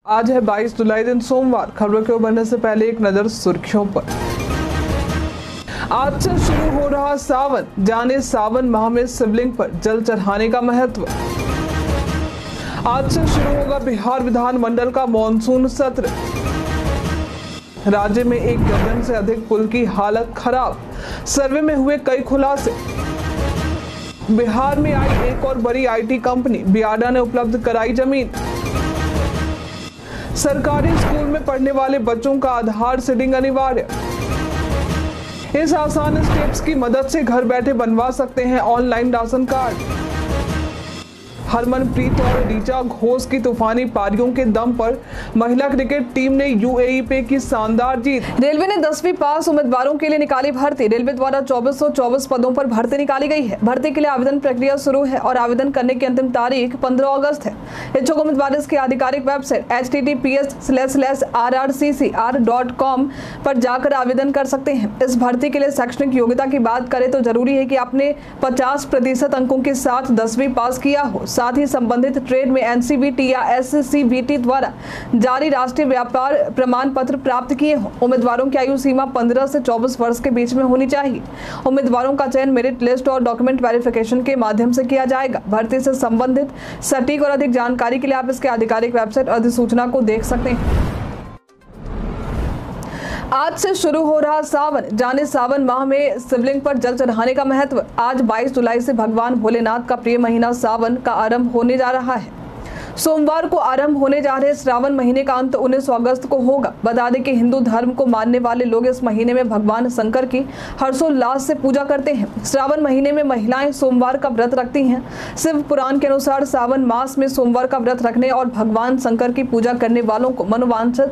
आज है 22 जुलाई दिन सोमवार। खबरों के बढ़ने से पहले एक नजर सुर्खियों पर। आज से शुरू हो रहा सावन, जाने सावन माह में शिवलिंग पर जल चढ़ाने का महत्व। आज से शुरू होगा बिहार विधानमंडल का मॉनसून सत्र। राज्य में 1 दर्जन से अधिक पुल की हालत खराब, सर्वे में हुए कई खुलासे। बिहार में आई एक और बड़ी आईटी कंपनी, बियाडा ने उपलब्ध कराई जमीन। सरकारी स्कूल में पढ़ने वाले बच्चों का आधार सीडिंग अनिवार्य। इस आसान स्टेप्स की मदद से घर बैठे बनवा सकते हैं ऑनलाइन राशन कार्ड। हरमनप्रीत और ऋचा घोष की तूफानी पारियों के दम पर महिला क्रिकेट टीम ने यूएई पे की शानदार जीत। रेलवे ने 10वीं पास उम्मीदवारों के लिए निकाली भर्ती। रेलवे द्वारा 2424 पदों पर भर्ती निकाली गई है। भर्ती के लिए आवेदन प्रक्रिया शुरू है और आवेदन करने की अंतिम तारीख 15 अगस्त है। इच्छुक उम्मीदवार इसकी आधिकारिक वेबसाइट https://rrccr.com पर जाकर आवेदन कर सकते हैं। इस भर्ती के लिए शैक्षणिक योग्यता की बात करें तो जरूरी है कि आपने 50% अंकों के साथ 10वीं पास किया हो। साथ ही संबंधित ट्रेड में एनसीबीटी या एससीबीटी द्वारा जारी राष्ट्रीय व्यापार प्रमाण पत्र प्राप्त किए हों। उम्मीदवारों की आयु सीमा 15 से 24 वर्ष के बीच में होनी चाहिए। उम्मीदवारों का चयन मेरिट लिस्ट और डॉक्यूमेंट वेरिफिकेशन के माध्यम से किया जाएगा। भर्ती से संबंधित सटीक और अधिक जानकारी के लिए आप इसके आधिकारिक वेबसाइट अधिसूचना को देख सकते हैं। आज से शुरू हो रहा सावन, जाने सावन माह में शिवलिंग पर जल चढ़ाने का महत्व। आज 22 जुलाई से भगवान भोलेनाथ का प्रिय महीना सावन का आरंभ होने जा रहा है। सोमवार को आरंभ होने जा रहे श्रावण महीने का अंत 19 अगस्त को होगा। बता दें कि हिंदू धर्म को मानने वाले लोग इस महीने में भगवान शंकर की हर्षोल्लास से पूजा करते हैं। श्रावण महीने में महिलाएं सोमवार का व्रत रखती हैं। शिव पुराण के अनुसार सावन मास में सोमवार का व्रत रखने और भगवान शंकर की पूजा करने वालों को मनोवांछित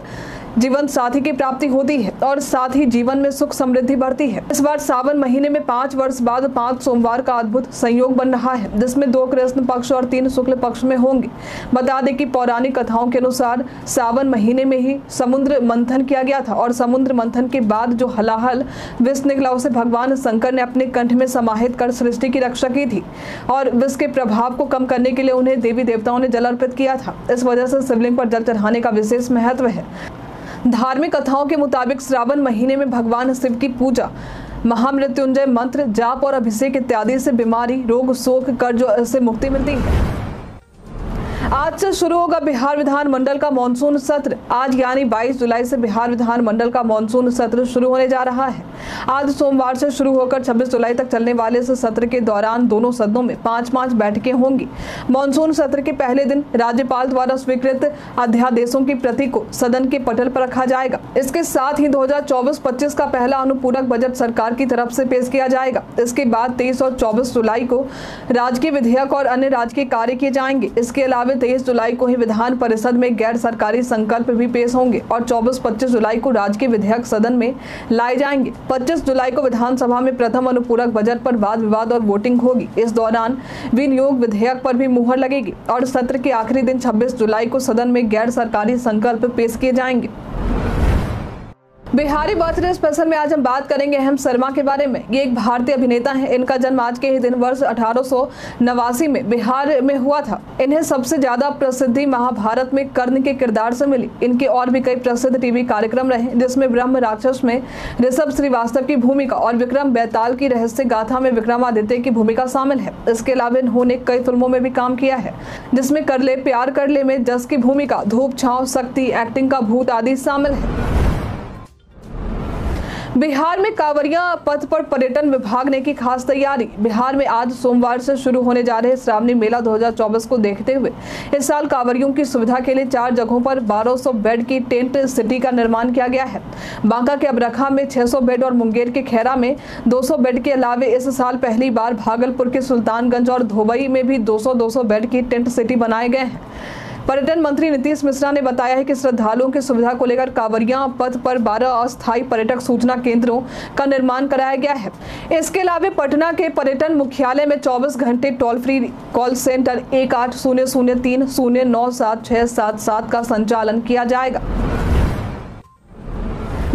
जीवन साथी की प्राप्ति होती है और साथ ही जीवन में सुख समृद्धि बढ़ती है। इस बार सावन महीने में 5 वर्ष बाद 5 सोमवार का अद्भुत संयोग बन रहा है, जिसमें 2 कृष्ण पक्ष और 3 शुक्ल पक्ष में होंगे। बता दें कि पौराणिक कथाओं के अनुसार सावन महीने में ही समुद्र मंथन किया गया था और समुद्र मंथन के बाद जो हलाहल विष निकला उसे भगवान शंकर ने अपने कंठ में समाहित कर सृष्टि की रक्षा की थी और विष के प्रभाव को कम करने के लिए उन्हें देवी देवताओं ने जल अर्पित किया था। इस वजह से शिवलिंग पर जल चढ़ाने का विशेष महत्व है। धार्मिक कथाओं के मुताबिक श्रावण महीने में भगवान शिव की पूजा, महामृत्युंजय मंत्र जाप और अभिषेक इत्यादि से बीमारी, रोग, शोक, कर्ज से मुक्ति मिलती है। आज से शुरू होगा बिहार विधानमंडल का मॉनसून सत्र। आज यानी 22 जुलाई से बिहार विधानमंडल का मॉनसून सत्र शुरू होने जा रहा है। आज सोमवार से शुरू होकर 26 जुलाई तक चलने वाले इस सत्र के दौरान दोनों सदनों में 5-5 बैठकें होंगी। मॉनसून सत्र के पहले दिन राज्यपाल द्वारा स्वीकृत अध्यादेशों की प्रति को सदन के पटल पर रखा जाएगा। इसके साथ ही 2024-25 का पहला अनुपूरक बजट सरकार की तरफ से पेश किया जाएगा। इसके बाद 23 और 24 जुलाई को राजकीय विधेयक और अन्य राजकीय कार्य किए जाएंगे। इसके अलावा 23 जुलाई को ही विधान परिषद में गैर सरकारी संकल्प भी पेश होंगे और 24-25 जुलाई को राजकीय विधेयक सदन में लाए जाएंगे। 25 जुलाई को विधानसभा में प्रथम अनुपूरक बजट पर वाद विवाद और वोटिंग होगी। इस दौरान विनियोग विधेयक पर भी मुहर लगेगी और सत्र के आखिरी दिन 26 जुलाई को सदन में गैर सरकारी संकल्प पेश किए जाएंगे। बिहारी बर्थडे स्पेशल में आज हम बात करेंगे हेम शर्मा के बारे में। ये एक भारतीय अभिनेता हैं। इनका जन्म आज के ही दिन वर्ष 1889 में बिहार में हुआ था। इन्हें सबसे ज्यादा प्रसिद्धि महाभारत में कर्ण के किरदार से मिली। इनके और भी कई प्रसिद्ध टीवी कार्यक्रम रहे, जिसमें ब्रह्म राक्षस में ऋषभ श्रीवास्तव की भूमिका और विक्रम बेताल की रहस्य गाथा में विक्रमादित्य की भूमिका शामिल है। इसके अलावा इन्होंने कई फिल्मों में भी काम किया है, जिसमें कर ले प्यार कर ले में जस की भूमिका, धूप छांव, शक्ति, एक्टिंग का भूत आदि शामिल है। बिहार में कांवरिया पथ पर पर्यटन विभाग ने की खास तैयारी। बिहार में आज सोमवार से शुरू होने जा रहे श्रावणी मेला 2024 को देखते हुए इस साल कांवरियों की सुविधा के लिए 4 जगहों पर 1200 बेड की टेंट सिटी का निर्माण किया गया है। बांका के अबरखा में 600 बेड और मुंगेर के खैरा में 200 बेड के अलावे इस साल पहली बार भागलपुर के सुल्तानगंज और धोबई में भी 200-200 बेड की टेंट सिटी बनाए गए हैं। पर्यटन मंत्री नीतीश मिश्रा ने बताया है कि श्रद्धालुओं की सुविधा को लेकर कांवरिया पथ पर 12 अस्थायी पर्यटक सूचना केंद्रों का निर्माण कराया गया है। इसके अलावा पटना के पर्यटन मुख्यालय में 24 घंटे टोल फ्री कॉल सेंटर 1800309767 का संचालन किया जाएगा।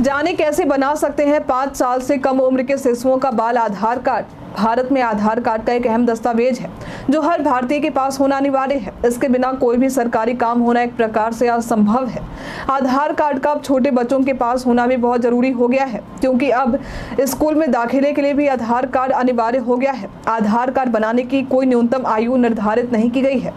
जाने कैसे बना सकते हैं 5 साल से कम उम्र के शिशुओं का बाल आधार कार्ड। भारत में आधार कार्ड का एक अहम दस्तावेज है जो हर भारतीय के पास होना अनिवार्य है। इसके बिना कोई भी सरकारी काम होना एक प्रकार से असंभव है। आधार कार्ड का अब छोटे बच्चों के पास होना भी बहुत जरूरी हो गया है, क्योंकि अब स्कूल में दाखिले के लिए भी आधार कार्ड अनिवार्य हो गया है। आधार कार्ड बनाने की कोई न्यूनतम आयु निर्धारित नहीं की गई है।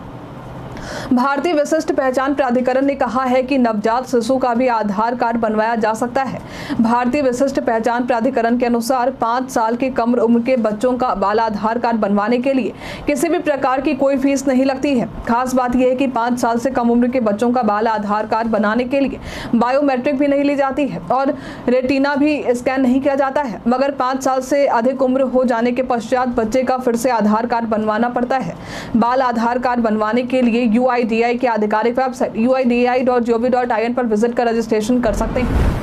भारतीय विशिष्ट पहचान प्राधिकरण ने कहा है कि नवजात शिशु का भी आधार कार्ड बनवाया जा सकता है। भारतीय विशिष्ट पहचान प्राधिकरण के अनुसार 5 साल के कम उम्र के बच्चों का बाल आधार कार्ड बनवाने के लिए किसी भी प्रकार की कोई फीस नहीं लगती है। खास बात यह है कि 5 साल से कम उम्र के बच्चों का बाल आधार कार्ड बनाने के लिए बायोमेट्रिक भी नहीं ली जाती है और रेटिना भी स्कैन नहीं किया जाता है। मगर 5 साल से अधिक उम्र हो जाने के पश्चात बच्चे का फिर से आधार कार्ड बनवाना पड़ता है। बाल आधार कार्ड बनवाने के लिए UIDAI की आधिकारिक वेबसाइट uidi.gov.in पर विजिट कर रजिस्ट्रेशन कर सकते हैं।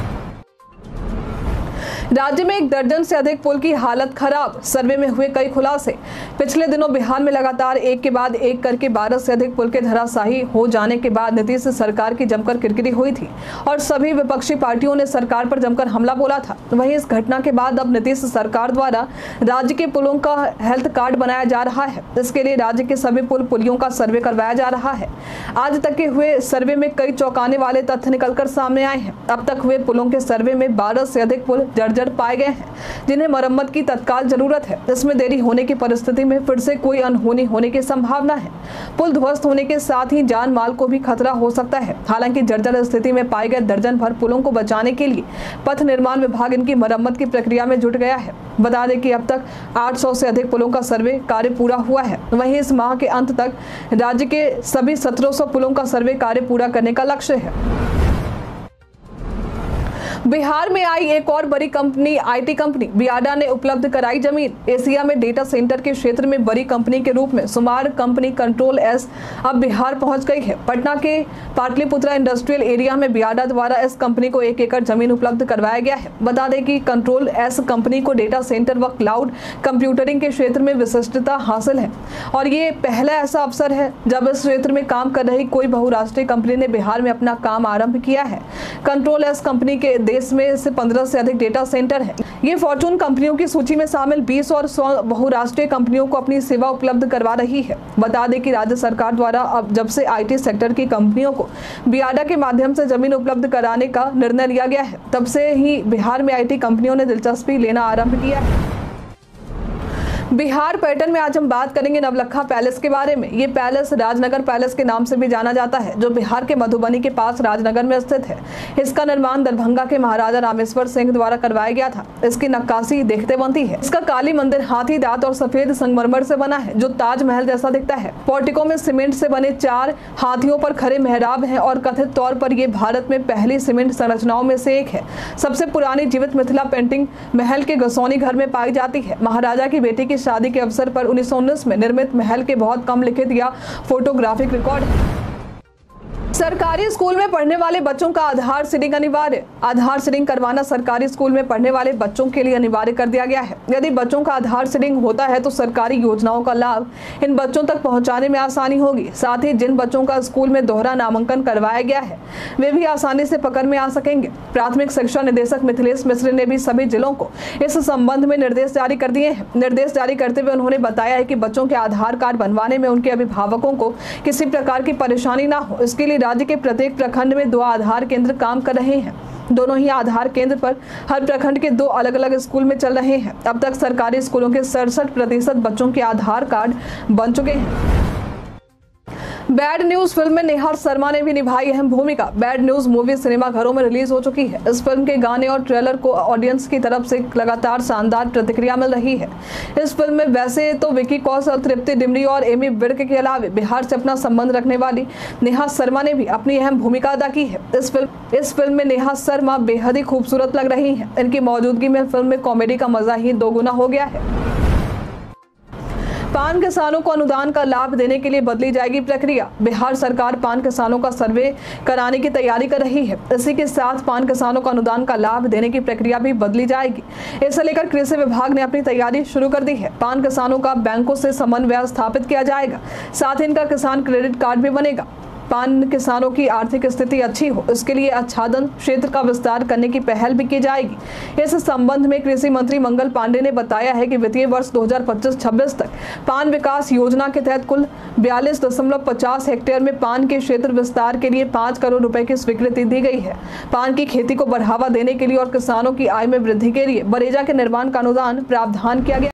राज्य में 1 दर्जन से अधिक पुल की हालत खराब, सर्वे में हुए कई खुलासे। पिछले दिनों बिहार में लगातार एक के बाद एक करके 12 से अधिक पुल के धराशायी हो जाने के बाद नीतीश सरकार की जमकर किरकिरी हुई थी और सभी विपक्षी पार्टियों ने सरकार पर जमकर हमला बोला था। वहीं इस घटना के बाद अब नीतीश सरकार द्वारा राज्य के पुलों का हेल्थ कार्ड बनाया जा रहा है। इसके लिए राज्य के सभी पुल पुलियों का सर्वे करवाया जा रहा है। आज तक के हुए सर्वे में कई चौंकाने वाले तथ्य निकलकर सामने आए हैं। अब तक हुए पुलों के सर्वे में 12 से अधिक पुल जर्जर पाए गए हैं, जिन्हें मरम्मत की तत्काल जरूरत है। इसमें देरी होने की परिस्थिति में फिर से कोई अनहोनी होने की संभावना है। पुल ध्वस्त होने के साथ ही जान माल को भी खतरा हो सकता है। हालांकि जर्जर स्थिति में पाए गए दर्जन भर पुलों को बचाने के लिए पथ निर्माण विभाग इनकी मरम्मत की प्रक्रिया में जुट गया है। बता दें कि अब तक 800 से अधिक पुलों का सर्वे कार्य पूरा हुआ है। वहीं इस माह के अंत तक राज्य के सभी 1700 पुलों का सर्वे कार्य पूरा करने का लक्ष्य है। बिहार में आई एक और बड़ी कंपनी, IT कंपनी बियाडा ने उपलब्ध कराई जमीन। एशिया में डेटा सेंटर के क्षेत्र में बड़ी कंपनी के रूप में शुमार कंपनी कंट्रोल S अब बिहार पहुंच गई है। पटना के पाटलिपुत्रा इंडस्ट्रियल एरिया में बियाडा द्वारा इस कंपनी को 1 एकड़ जमीन उपलब्ध करवाया गया है। बता दें कि कंट्रोल S कंपनी को डेटा सेंटर व क्लाउड कंप्यूटरिंग के क्षेत्र में विशिष्टता हासिल है और ये पहला ऐसा अवसर है जब इस क्षेत्र में काम कर रही कोई बहुराष्ट्रीय कंपनी ने बिहार में अपना काम आरंभ किया है। कंट्रोल S कंपनी के देश में से 15 से अधिक डेटा सेंटर है। ये फॉर्चून कंपनियों की सूची में शामिल 20 और 100 बहुराष्ट्रीय कंपनियों को अपनी सेवा उपलब्ध करवा रही है। बता दें कि राज्य सरकार द्वारा अब जब से IT सेक्टर की कंपनियों को बियाडा के माध्यम से जमीन उपलब्ध कराने का निर्णय लिया गया है, तब से ही बिहार में IT कंपनियों ने दिलचस्पी लेना आरंभ किया है। बिहार पर्यटन में आज हम बात करेंगे नवलखा पैलेस के बारे में। ये पैलेस राजनगर पैलेस के नाम से भी जाना जाता है, जो बिहार के मधुबनी के पास राजनगर में स्थित है। इसका निर्माण दरभंगा के महाराजा रामेश्वर सिंह द्वारा करवाया गया था। इसकी नक्काशी देखते बनती है। इसका काली मंदिर हाथी दांत और सफेद संगमरमर से बना है, जो ताजमहल जैसा दिखता है। पोर्टिको में सीमेंट से बने 4 हाथियों पर खड़े मेहराब हैं और कथित तौर पर ये भारत में पहली सीमेंट संरचनाओं में से एक है। सबसे पुरानी जीवित मिथिला पेंटिंग महल के गसौनी घर में पाई जाती है। महाराजा की बेटी की शादी के अवसर पर 1919 में निर्मित महल के बहुत कम लिखित या फोटोग्राफिक रिकॉर्ड है। सरकारी स्कूल में पढ़ने वाले बच्चों का आधार सीडिंग अनिवार्य। आधार सीडिंग करवाना सरकारी स्कूल में पढ़ने वाले बच्चों के लिए अनिवार्य कर दिया गया है। यदि बच्चों का आधार सीडिंग होता है तो सरकारी योजनाओं का लाभ इन बच्चों तक पहुंचाने में आसानी होगी। साथ ही जिन बच्चों का स्कूल में दोहरा नामांकन करवाया गया है वे भी आसानी से पकड़ में आ सकेंगे। प्राथमिक शिक्षा निदेशक मिथिलेश मिश्र ने भी सभी जिलों को इस संबंध में निर्देश जारी कर दिए हैं। निर्देश जारी करते हुए उन्होंने बताया है कि बच्चों के आधार कार्ड बनवाने में उनके अभिभावकों को किसी प्रकार की परेशानी न हो, इसके लिए राज्य के प्रत्येक प्रखंड में 2 आधार केंद्र काम कर रहे हैं। दोनों ही आधार केंद्र पर हर प्रखंड के 2 अलग अलग स्कूल में चल रहे हैं। अब तक सरकारी स्कूलों के 67% बच्चों के आधार कार्ड बन चुके हैं। बैड न्यूज फिल्म में नेहा शर्मा ने भी निभाई अहम भूमिका। बैड न्यूज मूवी सिनेमा घरों में रिलीज हो चुकी है। इस फिल्म के गाने और ट्रेलर को ऑडियंस की तरफ से लगातार शानदार प्रतिक्रिया मिल रही है। इस फिल्म में वैसे तो विकी कौशल, तृप्ति डिमरी और एमी विर्क के अलावा बिहार से अपना संबंध रखने वाली नेहा शर्मा ने भी अपनी अहम भूमिका अदा की है। इस फिल्म में नेहा शर्मा बेहद ही खूबसूरत लग रही है। इनकी मौजूदगी में फिल्म में कॉमेडी का मजा ही दोगुना हो गया है। पान किसानों को अनुदान का लाभ देने के लिए बदली जाएगी प्रक्रिया। बिहार सरकार पान किसानों का सर्वे कराने की तैयारी कर रही है। इसी के साथ पान किसानों को अनुदान का लाभ देने की प्रक्रिया भी बदली जाएगी। इसे लेकर कृषि विभाग ने अपनी तैयारी शुरू कर दी है। पान किसानों का बैंकों से समन्वय स्थापित किया जाएगा। साथ ही इनका किसान क्रेडिट कार्ड भी बनेगा। पान किसानों की आर्थिक स्थिति अच्छी हो, इसके लिए आच्छादन क्षेत्र का विस्तार करने की पहल भी की जाएगी। इस संबंध में कृषि मंत्री मंगल पांडे ने बताया है कि वित्तीय वर्ष 2025-26 तक पान विकास योजना के तहत कुल 42.50 हेक्टेयर में पान के क्षेत्र विस्तार के लिए 5 करोड़ रुपए की स्वीकृति दी गई है। पान की खेती को बढ़ावा देने के लिए और किसानों की आय में वृद्धि के लिए बरेजा के निर्माण का अनुदान प्रावधान किया गया।